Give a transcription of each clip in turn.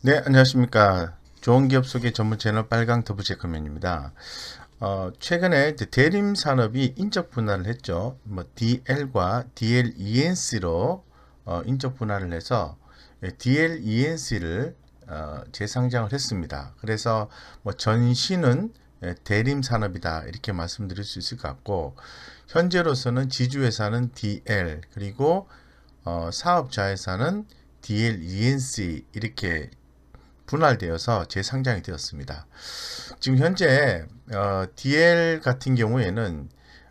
네, 안녕하십니까. 좋은 기업 소개 전문 채널 빨강 더블체크맨입니다. 최근에 이제 대림 산업이 인적 분할을 했죠. 뭐 DL과 DLENC로 인적 분할을 해서 DLENC를 재상장을 했습니다. 그래서 뭐 전신은 대림 산업이다 이렇게 말씀드릴 수 있을 것 같고, 현재로서는 지주회사는 DL, 그리고 사업자회사는 DLENC 이렇게 분할되어서 재상장이 되었습니다. 지금 현재 DL 같은 경우에는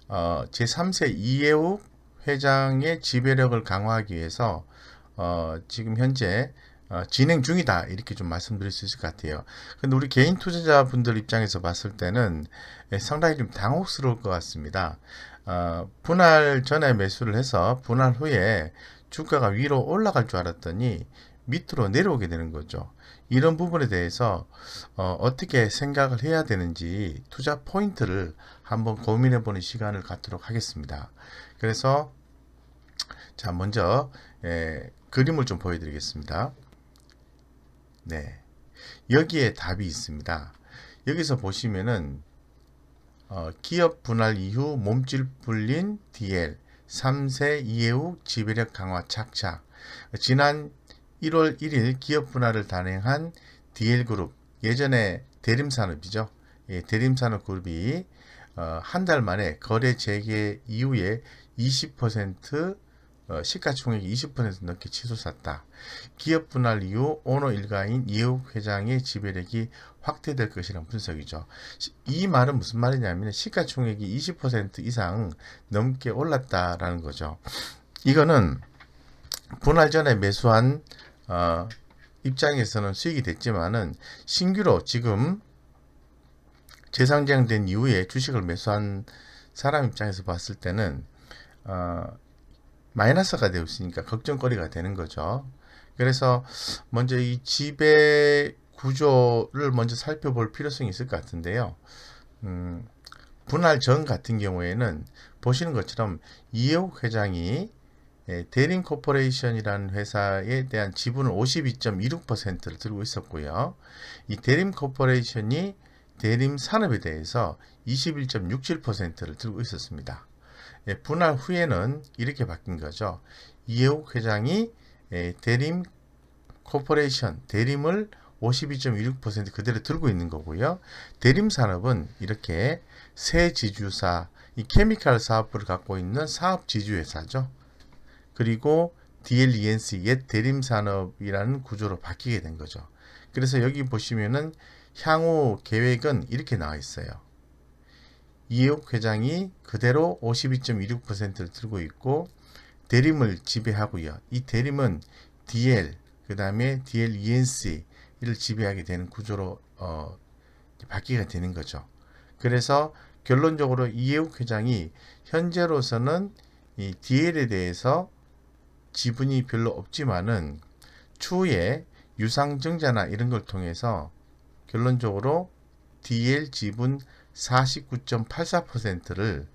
제3세 이해욱 회장의 지배력을 강화하기 위해서 지금 현재 진행 중이다 이렇게 좀 말씀드릴 수 있을 것 같아요. 근데 우리 개인 투자자분들 입장에서 봤을 때는 상당히 좀 당혹스러울 것 같습니다. 분할 전에 매수를 해서 분할 후에 주가가 위로 올라갈 줄 알았더니 밑으로 내려오게 되는 거죠. 이런 부분에 대해서 떻게 생각을 해야 되는지 투자 포인트를 한번 고민해 보는 시간을 갖도록 하겠습니다. 그래서 자, 먼저 그림을 좀 보여드리겠습니다. 네, 여기에 답이 있습니다. 여기서 보시면은 기업 분할 이후 몸집 불린 DL 3세 이해후 지배력 강화 착착. 지난 1월 1일 기업 분할을 단행한 DL그룹, 예전에 대림산업이죠. 예, 대림산업그룹이 한 달 만에 거래 재개 이후에 20% 시가총액이 20% 넘게 치솟았다. 기업 분할 이후 오너 일가인 이해욱 회장의 지배력이 확대될 것이라는 분석이죠. 이 말은 무슨 말이냐면 시가총액이 20% 이상 넘게 올랐다라는 거죠. 이거는 분할 전에 매수한 입장에서는 수익이 됐지만은 신규로 지금 재상장된 이후에 주식을 매수한 사람 입장에서 봤을 때는 마이너스가 되어 있으니까 걱정거리가 되는 거죠. 그래서 먼저 이 지배 구조를 먼저 살펴볼 필요성이 있을 것 같은데요. 분할 전 같은 경우에는 보시는 것처럼 이해욱 회장이 대림 코퍼레이션이라는 회사에 대한 지분을 52.26%를 들고 있었고요. 이 대림 코퍼레이션이 대림 산업에 대해서 21.67%를 들고 있었습니다. 분할 후에는 이렇게 바뀐 거죠. 이해욱 회장이 대림 코퍼레이션, 대림을 52.16% 그대로 들고 있는 거고요. 대림 산업은 이렇게 새 지주사, 이 케미칼 사업부를 갖고 있는 사업 지주회사죠. 그리고 DLENC, 옛 대림산업이라는 구조로 바뀌게 된 거죠. 그래서 여기 보시면은 향후 계획은 이렇게 나와 있어요. 이해욱 회장이 그대로 52.26%를 들고 있고 대림을 지배하고요. 이 대림은 DL, 그 다음에 DLENC를 지배하게 되는 구조로 바뀌게 되는 거죠. 그래서 결론적으로 이해욱 회장이 현재로서는 이 DL에 대해서 지분이 별로 없지만은 추후에 유상증자나 이런 걸 통해서 결론적으로 DL 지분 49.84%를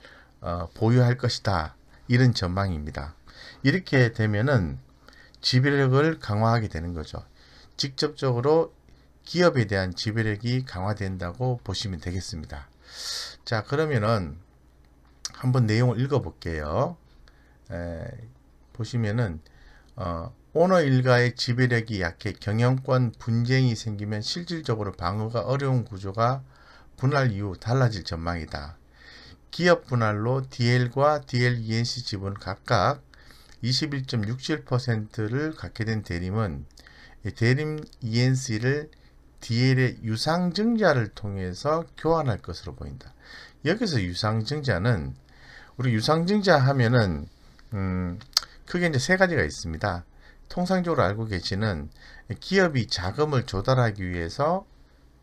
보유할 것이다. 이런 전망입니다. 이렇게 되면은 지배력을 강화하게 되는 거죠. 직접적으로 기업에 대한 지배력이 강화된다고 보시면 되겠습니다. 자, 그러면은 한번 내용을 읽어볼게요. 보시면은 오너 일가의 지배력이 약해 경영권 분쟁이 생기면 실질적으로 방어가 어려운 구조가 분할 이후 달라질 전망이다. 기업 분할로 DL과 DLENC 지분 각각 21.67%를 갖게 된 대림은 대림 ENC를 DL의 유상증자를 통해서 교환할 것으로 보인다. 여기서 유상증자는 우리 유상증자 하면은 크게 이제 세 가지가 있습니다. 통상적으로 알고 계시는 기업이 자금을 조달하기 위해서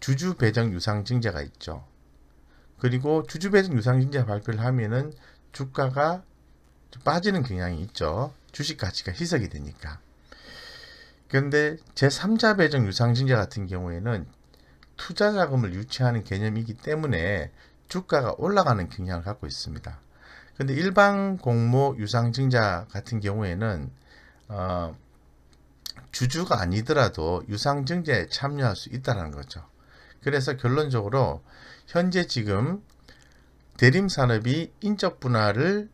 주주 배정 유상증자가 있죠. 그리고 주주 배정 유상증자 발표를 하면은 주가가 빠지는 경향이 있죠. 주식 가치가 희석이 되니까. 그런데 제3자 배정 유상증자 같은 경우에는 투자 자금을 유치하는 개념이기 때문에 주가가 올라가는 경향을 갖고 있습니다. 근데 일반 공모 유상증자 같은 경우에는 주주가 아니더라도 유상증자에 참여할 수 있다는 거죠. 그래서 결론적으로 현재 지금 대림산업이 인적 분할을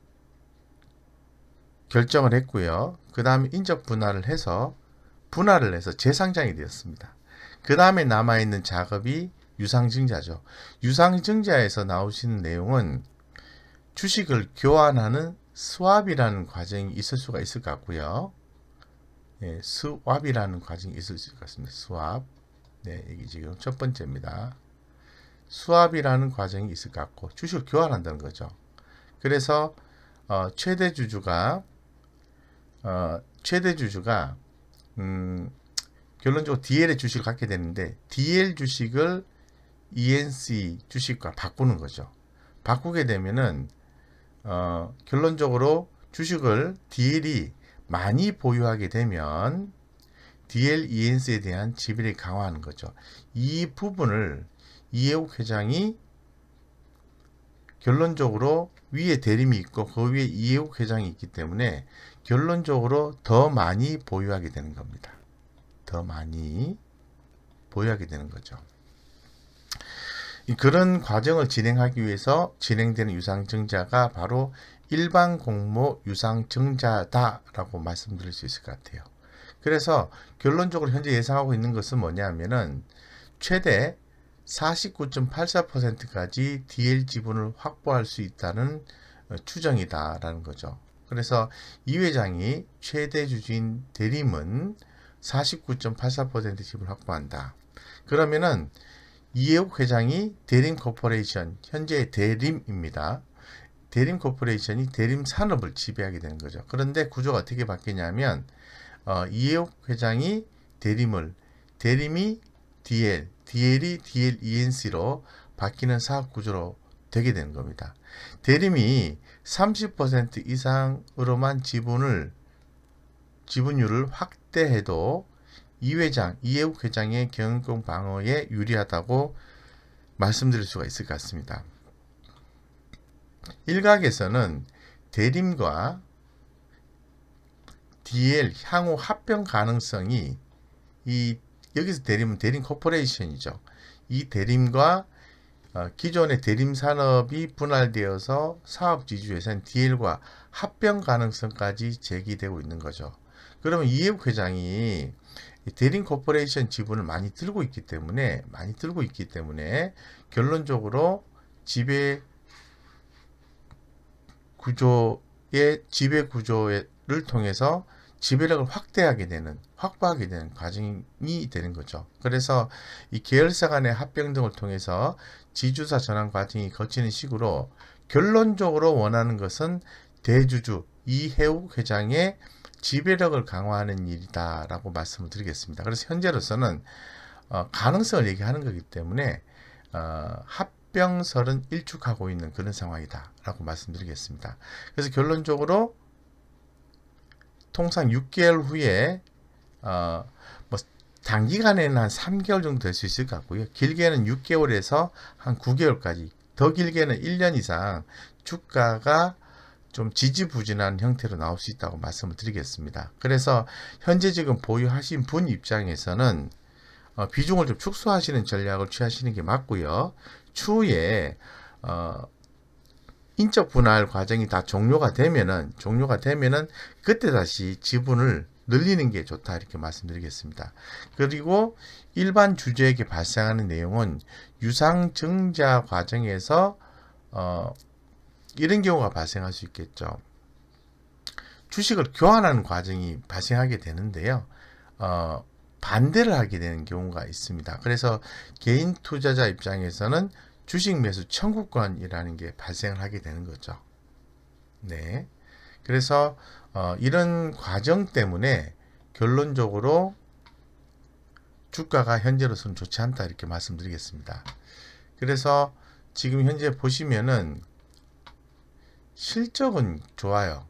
결정을 했고요. 그 다음에 인적 분할을 해서 재상장이 되었습니다. 그 다음에 남아있는 작업이 유상증자죠. 유상증자에서 나오시는 내용은 주식을 교환하는 스왑이라는 과정이 있을 수가 있을 것 같고요. 예, 스왑이라는 과정이 있을 수 있습니다. 스왑. 네, 이게 지금 첫 번째입니다. 스왑이라는 과정이 있을 것 같고 주식을 교환한다는 거죠. 그래서 최대 주주가 결론적으로 DL의 주식을 갖게 되는데 DL 주식을 ENC 주식과 바꾸는 거죠. 바꾸게 되면은 결론적으로 주식을 DL이 많이 보유하게 되면 DL ENC에 대한 지배를 강화하는 거죠. 이 부분을 이해욱 회장이 결론적으로 위에 대림이 있고 그 위에 이해욱 회장이 있기 때문에 결론적으로 더 많이 보유하게 되는 겁니다. 더 많이 보유하게 되는 거죠. 그런 과정을 진행하기 위해서 진행되는 유상증자가 바로 일반 공모 유상증자다라고 말씀드릴 수 있을 것 같아요. 그래서 결론적으로 현재 예상하고 있는 것은 뭐냐면은 최대 49.84%까지 DL 지분을 확보할 수 있다는 추정이다라는 거죠. 그래서 이 회장이 최대 주주인 대림은 49.84% 지분을 확보한다. 그러면은 이해욱 회장이 대림 코퍼레이션, 현재 대림입니다. 대림 코퍼레이션이 대림 산업을 지배하게 되는 거죠. 그런데 구조가 어떻게 바뀌냐면 이해욱 회장이 대림이 DL, DL이 DL ENC로 바뀌는 사업 구조로 되게 되는 겁니다. 대림이 30% 이상으로만 지분율을 확대해도 이해욱 회장의 경영권 방어에 유리하다고 말씀드릴 수가 있을 것 같습니다. 일각에서는 대림과 DL 향후 합병 가능성이 여기서 대림은 대림 코퍼레이션이죠. 이 대림과 기존의 대림 산업이 분할되어서 사업 지주에서는 DL과 합병 가능성까지 제기되고 있는 거죠. 그러면 이해욱 회장이 대림 코퍼레이션 지분을 많이 들고 있기 때문에 결론적으로 지배 구조를 통해서 지배력을 확보하게 되는 과정이 되는 거죠. 그래서 이 계열사 간의 합병 등을 통해서 지주사 전환 과정이 거치는 식으로 결론적으로 원하는 것은 대주주 이해욱 회장의 지배력을 강화하는 일이다라고 말씀을 드리겠습니다. 그래서 현재로서는 가능성을 얘기하는 거기 때문에 합병설은 일축하고 있는 그런 상황이다라고 말씀드리겠습니다. 그래서 결론적으로 통상 6개월 후에 단기간에는 한 3개월 정도 될 수 있을 것 같고요. 길게는 6개월에서 한 9개월까지, 더 길게는 1년 이상 주가가 좀 지지부진한 형태로 나올 수 있다고 말씀을 드리겠습니다. 그래서 현재 지금 보유하신 분 입장에서는 비중을 좀 축소하시는 전략을 취하시는 게 맞고요. 추후에 인적 분할 과정이 다 종료가 되면은 그때 다시 지분을 늘리는 게 좋다 이렇게 말씀드리겠습니다. 그리고 일반 주주에게 발생하는 내용은 유상증자 과정에서 이런 경우가 발생할 수 있겠죠. 주식을 교환하는 과정이 발생하게 되는데요. 반대를 하게 되는 경우가 있습니다. 그래서 개인 투자자 입장에서는 주식 매수 청구권이라는 게 발생을 하게 되는 거죠. 네. 그래서 이런 과정 때문에 결론적으로 주가가 현재로서는 좋지 않다 이렇게 말씀드리겠습니다. 그래서 지금 현재 보시면은 실적은 좋아요.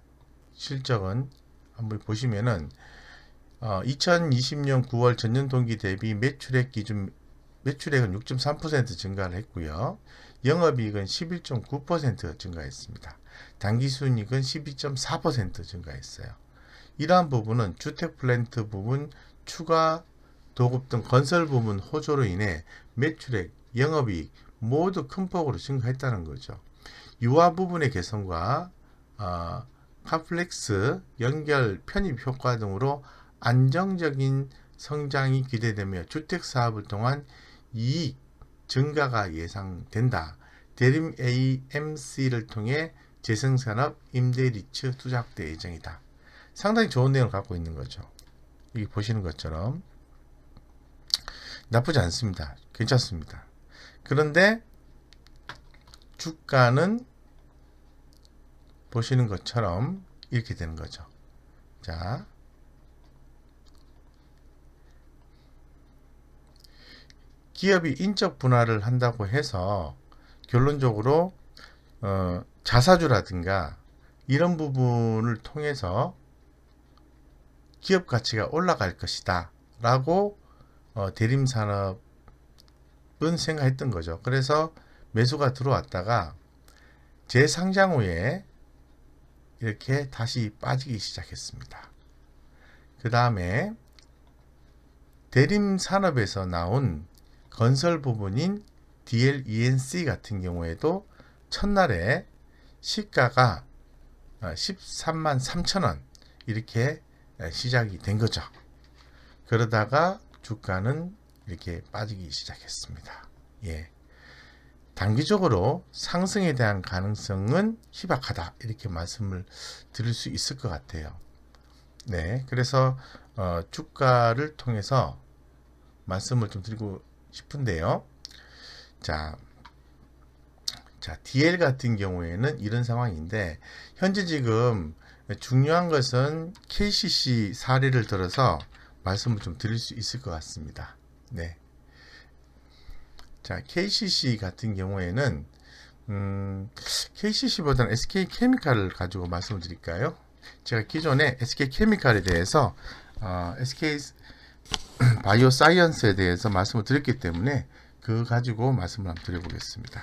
실적은 한번 보시면은 2020년 9월 전년 동기 대비 매출액은 6.3% 증가를 했고요. 영업이익은 11.9% 증가했습니다. 당기순이익은 12.4% 증가했어요. 이러한 부분은 주택 플랜트 부분 추가 도급 등 건설 부문 호조로 인해 매출액, 영업이익 모두 큰 폭으로 증가했다는 거죠. 유아 부분의 개선과 카플렉스 연결 편입 효과 등으로 안정적인 성장이 기대되며 주택 사업을 통한 이익 증가가 예상된다. 대림 AMC를 통해 재생산업 임대 리츠 투자 확대 예정이다. 상당히 좋은 내용을 갖고 있는 거죠. 여기 보시는 것처럼 나쁘지 않습니다. 괜찮습니다. 그런데 주가는 보시는 것처럼 이렇게 되는 거죠. 자, 기업이 인적 분할을 한다고 해서 결론적으로 자사주라든가 이런 부분을 통해서 기업 가치가 올라갈 것이다 라고 대림산업은 생각했던 거죠. 그래서 매수가 들어왔다가 재상장 후에 이렇게 다시 빠지기 시작했습니다. 그 다음에 대림산업에서 나온 건설 부분인 DLENC 같은 경우에도 첫날에 시가가 13만 3천원 이렇게 시작이 된 거죠. 그러다가 주가는 이렇게 빠지기 시작했습니다. 예. 단기적으로 상승에 대한 가능성은 희박하다 이렇게 말씀을 드릴 수 있을 것 같아요. 네, 그래서 주가를 통해서 말씀을 좀 드리고 싶은데요. 자, DL 같은 경우에는 이런 상황인데 현재 지금 중요한 것은 KCC 사례를 들어서 말씀을 좀 드릴 수 있을 것 같습니다. 네. 자, KCC 같은 경우에는 KCC보다는 SK케미칼을 가지고 말씀을 드릴까요? 제가 기존에 SK케미칼에 대해서 SK 바이오사이언스에 대해서 말씀을 드렸기 때문에 그거 가지고 말씀을 한번 드려보겠습니다.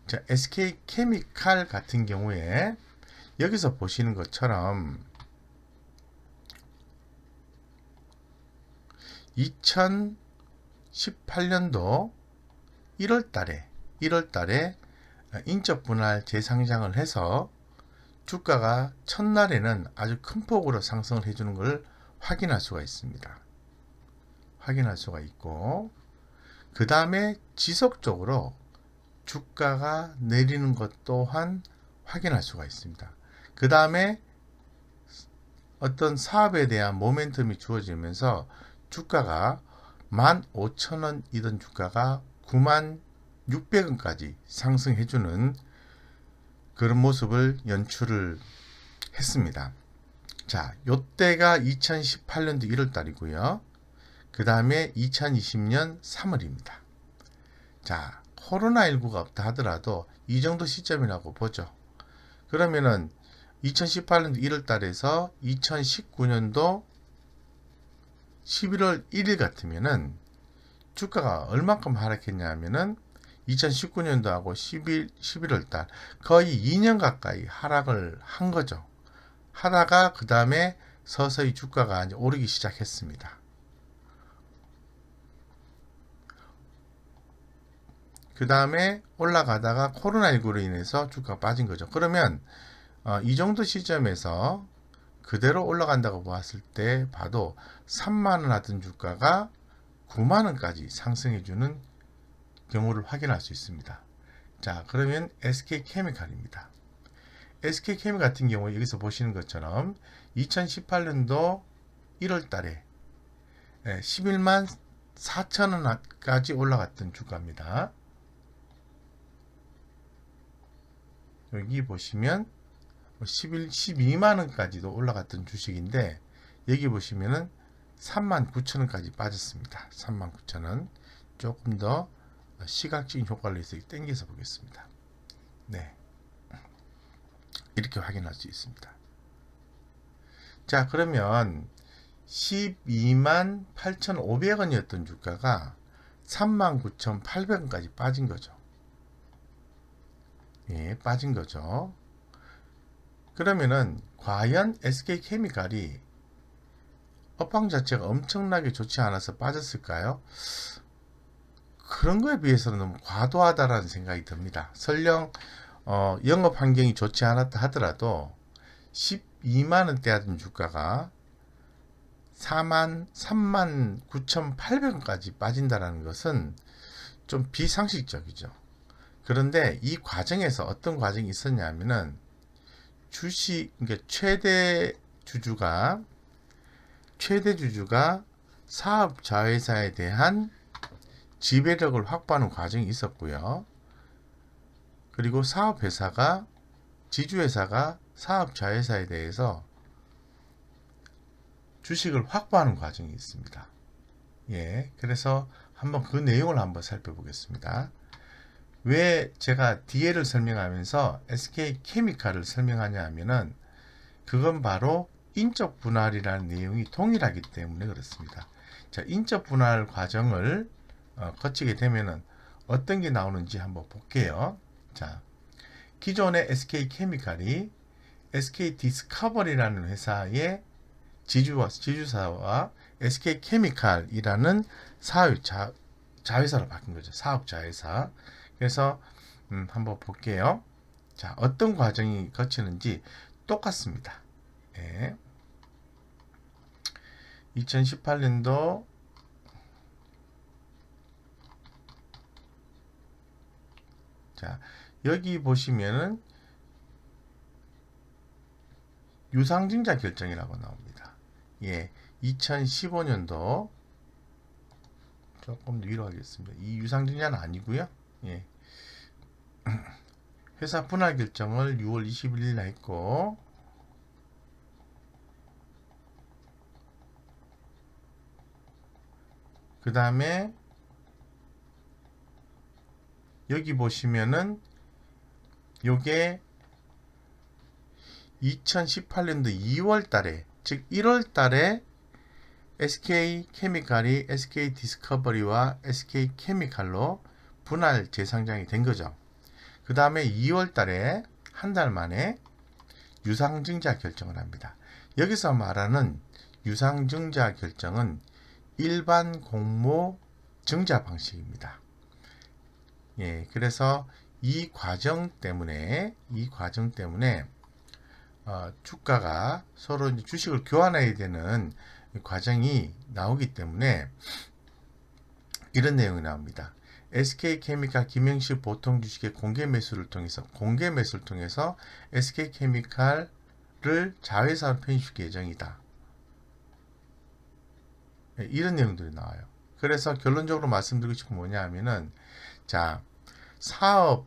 자, SK케미칼 같은 경우에 여기서 보시는 것처럼 2018년도 1월달에 인적 분할 재상장을 해서 주가가 첫날에는 아주 큰 폭으로 상승을 해주는 것을 확인할 수가 있습니다. 확인할 수가 있고 그 다음에 지속적으로 주가가 내리는 것 또한 확인할 수가 있습니다. 그 다음에 어떤 사업에 대한 모멘텀이 주어지면서 주가가 15,000원이던 주가가 96,000원까지 상승해주는 그런 모습을 연출을 했습니다. 자, 요때가 2018년도 1월달이고요. 그 다음에 2020년 3월입니다. 자, 코로나19가 없다 하더라도 이 정도 시점이라고 보죠. 그러면은 2018년도 1월달에서 2019년도 11월 1일 같으면은 주가가 얼마큼 하락했냐 하면은 2019년도하고 11월달 거의 2년 가까이 하락을 한 거죠. 하다가 그 다음에 서서히 주가가 이제 오르기 시작했습니다. 그 다음에 올라가다가 코로나19로 인해서 주가가 빠진 거죠. 그러면 이 정도 시점에서 그대로 올라간다고 봤을 때 봐도 3만원 하던 주가가 9만원까지 상승해주는 경우를 확인할 수 있습니다. 자, 그러면 SK케미칼입니다. SK케미 같은 경우 여기서 보시는 것처럼 2018년도 1월달에 11만 4천원까지 올라갔던 주가입니다. 여기 보시면 12만원까지도 올라갔던 주식인데 여기 보시면은 39,000원까지 빠졌습니다. 39,000원. 조금 더 시각적인 효과를 위해서 당겨서 보겠습니다. 네. 이렇게 확인할 수 있습니다. 자, 그러면 128,500원이었던 주가가 39,800원까지 빠진 거죠. 예, 빠진 거죠. 그러면은 과연 SK케미칼이 업황 자체가 엄청나게 좋지 않아서 빠졌을까요? 그런 거에 비해서는 너무 과도하다라는 생각이 듭니다. 설령 영업 환경이 좋지 않았다 하더라도 12만 원대 하던 주가가 3만 9,800원까지 빠진다는 것은 좀 비상식적이죠. 그런데 이 과정에서 어떤 과정이 있었냐면은 그러니까 최대 주주가 사업 자회사에 대한 지배력을 확보하는 과정이 있었고요. 그리고 지주회사가 사업 자회사에 대해서 주식을 확보하는 과정이 있습니다. 예, 그래서 한번 그 내용을 한번 살펴보겠습니다. 왜 제가 DL을 설명하면서 SK케미칼을 설명하냐 하면은 그건 바로 인적 분할이라는 내용이 동일하기 때문에 그렇습니다. 자, 인적 분할 과정을 거치게 되면은 어떤 게 나오는지 한번 볼게요. 자, 기존의 SK케미칼이 SK디스커버리라는 회사의 지주사와 SK케미칼이라는 자회사로 바뀐 거죠. 사업 자회사. 그래서 한번 볼게요. 자, 어떤 과정이 거치는지 똑같습니다. 예. 2018년도 자, 여기 보시면은 유상증자 결정이라고 나옵니다. 예. 2015년도 조금 위로 하겠습니다. 이 유상증자는 아니고요. 예. 회사 분할 결정을 6월 21일 날 했고 그 다음에 여기 보시면은 요게 2018년도 2월 달에 즉 1월 달에 SK케미칼이 SK디스커버리와 SK케미칼로 분할 재상장이 된 거죠. 그 다음에 2월 달에 한 달 만에 유상증자 결정을 합니다. 여기서 말하는 유상증자 결정은 일반 공모 증자 방식입니다. 예, 그래서 이 과정 때문에 주가가 서로 이제 주식을 교환해야 되는 과정이 나오기 때문에 이런 내용이 나옵니다. SK케미칼 김영식 보통 주식의 공개 매수를 통해서 SK케미칼을 자회사로 편입시킬 예정이다. 이런 내용들이 나와요. 그래서 결론적으로 말씀드리고 싶은 뭐냐 하면은 자, 사업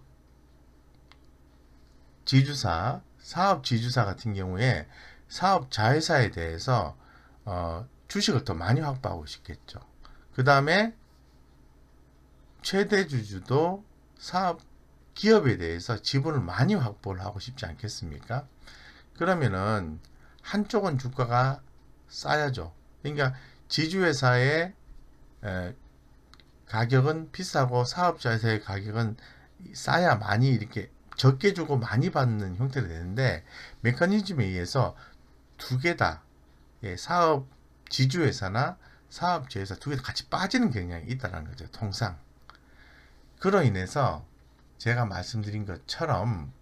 지주사 같은 경우에 사업 자회사에 대해서 주식을 더 많이 확보하고 싶겠죠. 그 다음에 최대 주주도 사업 기업에 대해서 지분을 많이 확보를 하고 싶지 않겠습니까? 그러면은 한쪽은 주가가 싸야죠. 그러니까 지주회사의 가격은 비싸고 사업자회사의 가격은 싸야 많이 이렇게 적게 주고 많이 받는 형태가 되는데 메커니즘에 의해서 두 개 다 사업 지주회사나 사업주회사 두 개 다 같이 빠지는 경향이 있다는 거죠. 통상. 그로 인해서 제가 말씀드린 것처럼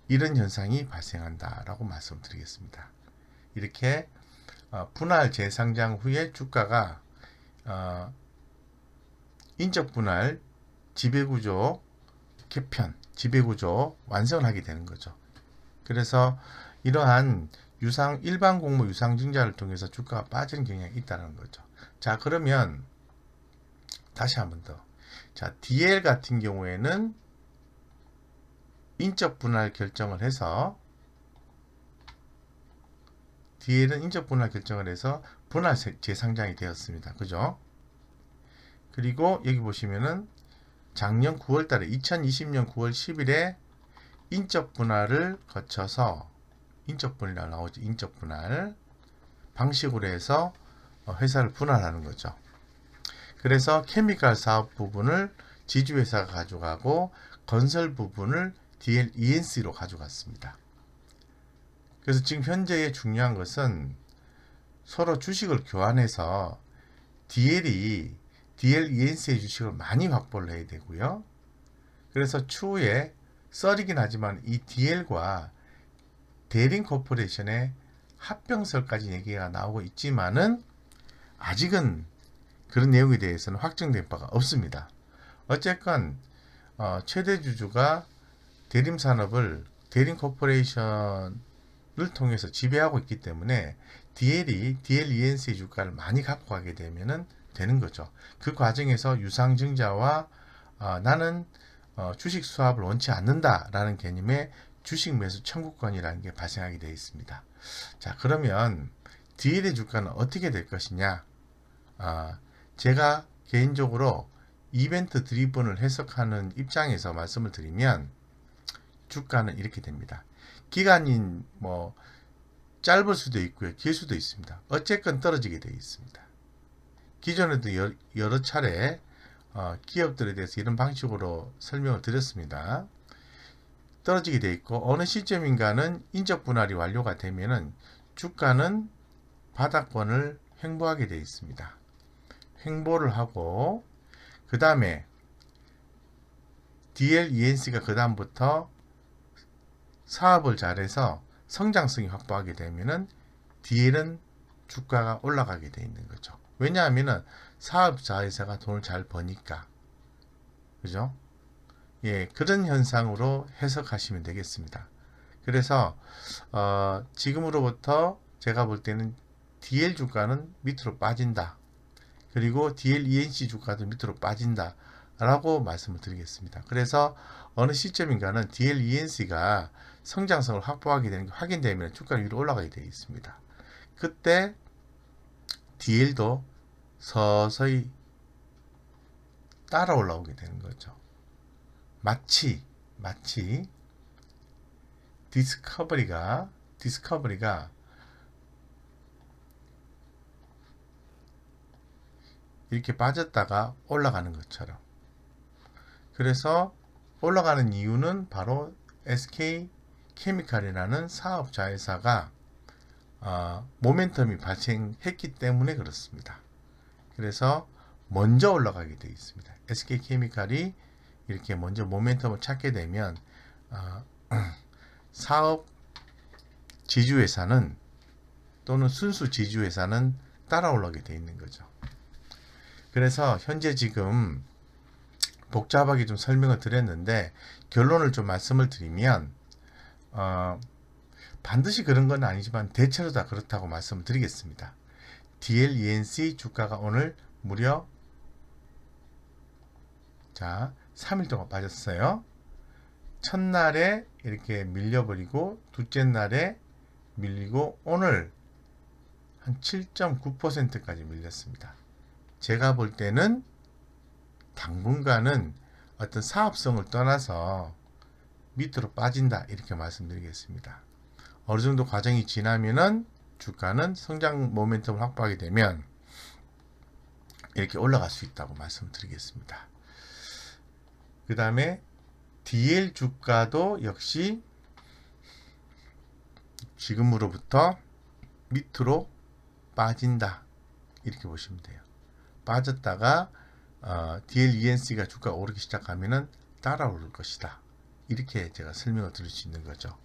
이런 현상이 발생한다라고 말씀드리겠습니다. 이렇게 분할 재상장 후에 주가가 인적 분할 지배구조 개편, 지배구조 완성을 하게 되는 거죠. 그래서 이러한 일반 공모 유상증자를 통해서 주가가 빠지는 경향이 있다는 거죠. 자, 그러면 다시 한 번 더. 자, DL 같은 경우에는 인적 분할 결정을 해서 분할 재상장이 되었습니다. 그죠? 그리고 여기 보시면은 작년 9월 달에 2020년 9월 10일에 인적 분할을 거쳐서 인적 분할 나오죠. 인적 분할 방식으로 해서 회사를 분할하는 거죠. 그래서 케미칼 사업 부분을 지주회사가 가져가고 건설 부분을 DLENC로 가져갔습니다. 그래서 지금 현재의 중요한 것은 서로 주식을 교환해서 DLENC의 주식을 많이 확보를 해야 되고요. 그래서 추후에 썰이긴 하지만 이 DL과 대림 코퍼레이션의 합병설까지 얘기가 나오고 있지만은 아직은 그런 내용에 대해서는 확정된 바가 없습니다. 어쨌건 최대 주주가 대림 산업을 대림 코퍼레이션을 통해서 지배하고 있기 때문에 DLENC의 주가를 많이 갖고 가게 되면은 되는 거죠. 그 과정에서 유상증자와 나는 주식 수합을 원치 않는다라는 개념의 주식 매수 청구권이라는 게 발생하게 되어 있습니다. 자, 그러면 DL의 주가는 어떻게 될 것이냐? 제가 개인적으로 이벤트 드리븐을 해석하는 입장에서 말씀을 드리면 주가는 이렇게 됩니다. 기간이 짧을 수도 있고요, 길 수도 있습니다. 어쨌건 떨어지게 되어 있습니다. 기존에도 여러 차례 기업들에 대해서 이런 방식으로 설명을 드렸습니다. 떨어지게 되어 있고 어느 시점인가는 인적 분할이 완료가 되면은 주가는 바닥권을 횡보하게 되어 있습니다. 횡보를 하고 그 다음에 DLENC가 그 다음부터 사업을 잘해서 성장성이 확보하게 되면은 DL은 주가가 올라가게 되어 있는 거죠. 왜냐하면은 사업자회사가 돈을 잘 버니까. 그죠? 예, 그런 현상으로 해석하시면 되겠습니다. 그래서 지금으로부터 제가 볼 때는 DL 주가는 밑으로 빠진다. 그리고 DLENC 주가도 밑으로 빠진다. 라고 말씀을 드리겠습니다. 그래서 어느 시점인가는 DLENC가 성장성을 확보하게 되는 게 확인되면 주가는 위로 올라가게 되어 있습니다. 그때 DL도 서서히 따라 올라오게 되는 거죠. 마치 디스커버리가 이렇게 빠졌다가 올라가는 것처럼. 그래서 올라가는 이유는 바로 SK 케미칼이라는 사업 자회사가 모멘텀이 발생했기 때문에 그렇습니다. 그래서 먼저 올라가게 되어 있습니다. SK 케미칼이 이렇게 먼저 모멘텀을 찾게 되면 사업 지주회사는 또는 순수 지주회사는 따라 올라가게 되어 있는 거죠. 그래서 현재 지금 복잡하게 좀 설명을 드렸는데 결론을 좀 말씀을 드리면 반드시 그런 건 아니지만 대체로 다 그렇다고 말씀을 드리겠습니다. DLENC 주가가 오늘 무려 3일 동안 빠졌어요. 첫날에 이렇게 밀려버리고 둘째 날에 밀리고 오늘 한 7.9%까지 밀렸습니다. 제가 볼 때는 당분간은 어떤 사업성을 떠나서 밑으로 빠진다 이렇게 말씀드리겠습니다. 어느 정도 과정이 지나면은 주가는 성장 모멘텀을 확보하게 되면 이렇게 올라갈 수 있다고 말씀드리겠습니다. 그 다음에 DL 주가도 역시 지금으로부터 밑으로 빠진다 이렇게 보시면 돼요. 빠졌다가 DLENC가 주가가 오르기 시작하면은 따라오를 것이다. 이렇게 제가 설명을 드릴 수 있는 거죠.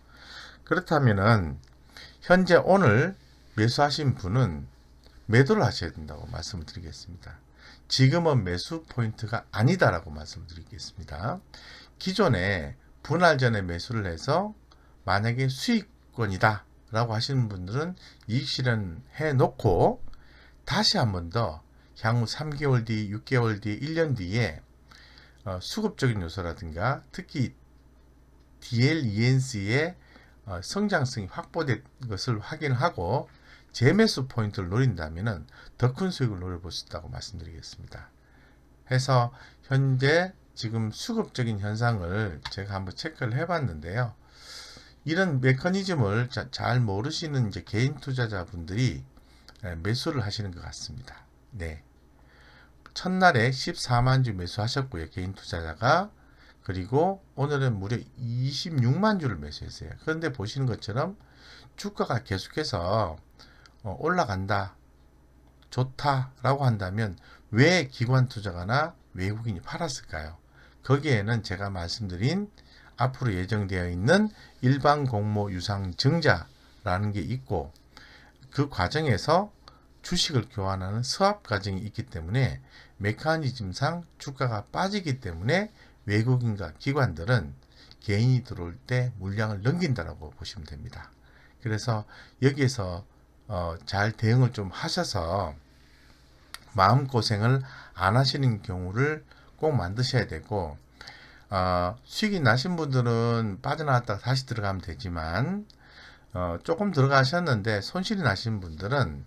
그렇다면은 현재 오늘 매수하신 분은 매도를 하셔야 된다고 말씀을 드리겠습니다. 지금은 매수 포인트가 아니다라고 말씀을 드리겠습니다. 기존에 분할 전에 매수를 해서 만약에 수익권이다 라고 하시는 분들은 이익 실현해 놓고 다시 한 번 더 향후 3개월 뒤, 6개월 뒤, 1년 뒤에 수급적인 요소라든가 특히 DLENC의 성장성이 확보된 것을 확인하고 재매수 포인트를 노린다면 더 큰 수익을 노려볼 수 있다고 말씀드리겠습니다. 해서 현재 지금 수급적인 현상을 제가 한번 체크를 해봤는데요. 이런 메커니즘을 잘 모르시는 이제 개인 투자자분들이 매수를 하시는 것 같습니다. 네. 첫날에 14만 주 매수하셨고요. 개인 투자자가 그리고 오늘은 무려 26만 주를 매수했어요. 그런데 보시는 것처럼 주가가 계속해서 올라간다, 좋다라고 한다면 왜 기관 투자가나 외국인이 팔았을까요? 거기에는 제가 말씀드린 앞으로 예정되어 있는 일반 공모 유상 증자라는 게 있고, 그 과정에서 주식을 교환하는 스왑 과정이 있기 때문에 메커니즘상 주가가 빠지기 때문에 외국인과 기관들은 개인이 들어올 때 물량을 넘긴다라고 보시면 됩니다. 그래서 여기에서 잘 대응을 좀 하셔서 마음고생을 안 하시는 경우를 꼭 만드셔야 되고, 수익이 나신 분들은 빠져나왔다가 다시 들어가면 되지만, 조금 들어가셨는데 손실이 나신 분들은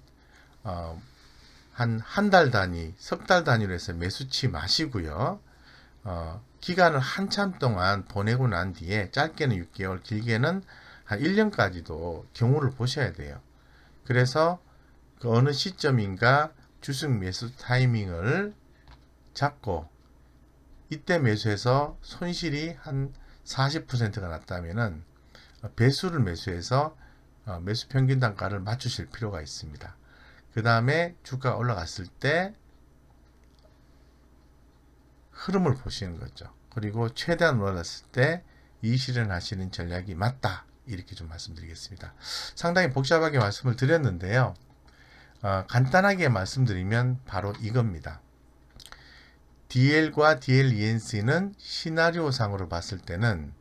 한 달 단위, 석 달 단위로 해서 매수치 마시고요. 기간을 한참 동안 보내고 난 뒤에 짧게는 6개월, 길게는 한 1년까지도 경우를 보셔야 돼요. 그래서 그 어느 시점인가 주식 매수 타이밍을 잡고 이때 매수해서 손실이 한 40%가 났다면은 배수를 매수해서 매수 평균 단가를 맞추실 필요가 있습니다. 그 다음에 주가가 올라갔을 때 흐름을 보시는 거죠. 그리고 최대한 올랐을 때 이실현하시는 전략이 맞다, 이렇게 좀 말씀드리겠습니다. 상당히 복잡하게 말씀을 드렸는데요. 간단하게 말씀드리면 바로 이겁니다. DL과 DLENC는 시나리오상으로 봤을 때는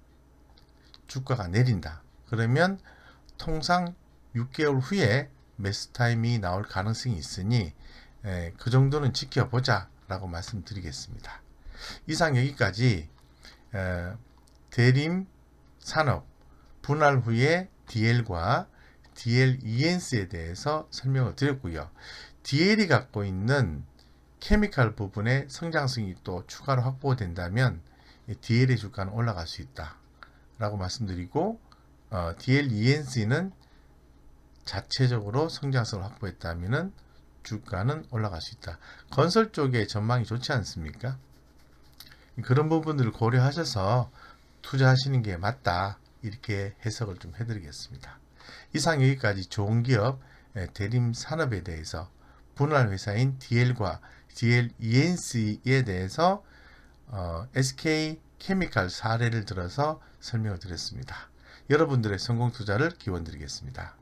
주가가 내린다. 그러면 통상 6개월 후에 매수 타임이 나올 가능성이 있으니 그 정도는 지켜보자 라고 말씀드리겠습니다. 이상 여기까지 대림 산업 분할 후에 DL과 DLENC에 대해서 설명을 드렸고요. DL이 갖고 있는 케미칼 부분의 성장성이 또 추가로 확보된다면 DL의 주가는 올라갈 수 있다 라고 말씀드리고, DLENC는 자체적으로 성장성을 확보했다면 주가는 올라갈 수 있다. 건설 쪽에 전망이 좋지 않습니까? 그런 부분들을 고려하셔서 투자하시는 게 맞다, 이렇게 해석을 좀 해드리겠습니다. 이상 여기까지 좋은 기업 대림 산업에 대해서 분할 회사인 DL과 DLENC에 대해서 SK 케미칼 사례를 들어서 설명을 드렸습니다. 여러분들의 성공 투자를 기원드리겠습니다.